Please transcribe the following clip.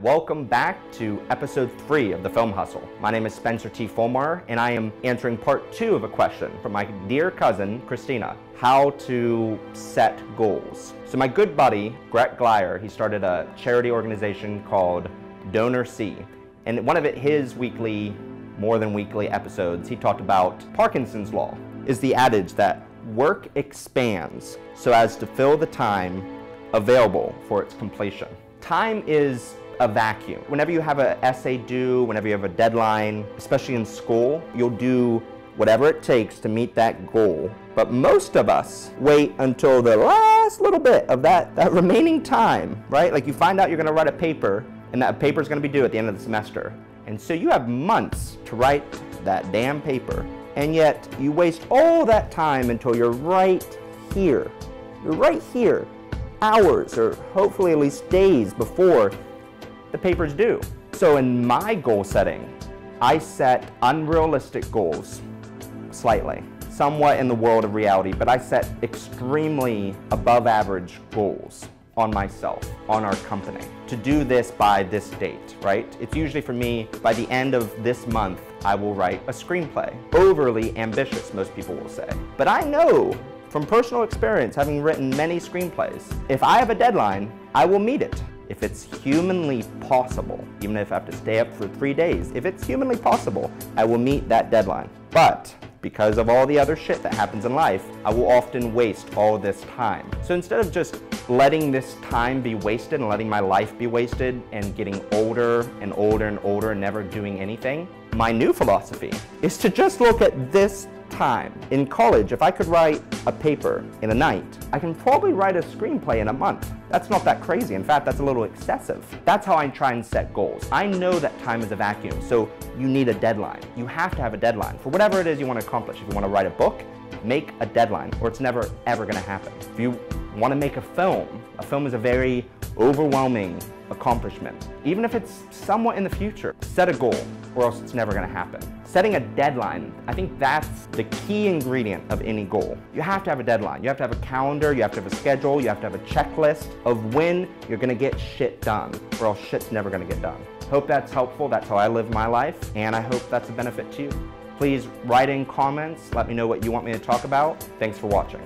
Welcome back to episode 3 of the Film Hustle. My name is Spencer T. Folmar, and I am answering part 2 of a question from my dear cousin, Christina, how to set goals. So my good buddy, Brett Glyer, he started a charity organization called Donor C. And one of his more than weekly episodes, he talked about Parkinson's law, is the adage that work expands so as to fill the time available for its completion. Time is a vacuum. Whenever you have an essay due, whenever you have a deadline, especially in school, you'll do whatever it takes to meet that goal. But most of us wait until the last little bit of that remaining time, right? Like you find out you're gonna write a paper, and that paper's gonna be due at the end of the semester. And so you have months to write that damn paper, and yet you waste all that time until you're right here. You're right here, hours, or hopefully at least days before the paper's due. So in my goal setting, I set unrealistic goals, slightly, somewhat in the world of reality, but I set extremely above average goals on myself, on our company, to do this by this date, right? It's usually for me, by the end of this month, I will write a screenplay. Overly ambitious, most people will say. But I know from personal experience, having written many screenplays, if I have a deadline, I will meet it. If it's humanly possible, even if I have to stay up for 3 days, if it's humanly possible, I will meet that deadline. But because of all the other shit that happens in life, I will often waste all this time. So instead of just letting this time be wasted and letting my life be wasted and getting older and older and older and never doing anything, my new philosophy is to just look at this time. In college, if I could write a paper in a night, I can probably write a screenplay in a month. That's not that crazy. In fact, that's a little excessive. That's how I try and set goals. I know that time is a vacuum, so you need a deadline. You have to have a deadline for whatever it is you want to accomplish. If you want to write a book, make a deadline, or it's never ever going to happen. If you want to make a film is a very overwhelming accomplishment. Even if it's somewhat in the future, set a goal, or else it's never going to happen. Setting a deadline, I think that's the key ingredient of any goal. You have to have a deadline. You have to have a calendar, you have to have a schedule, you have to have a checklist of when you're going to get shit done, or else shit's never going to get done. Hope that's helpful. That's how I live my life, and I hope that's a benefit to you. Please write in comments, let me know what you want me to talk about. Thanks for watching.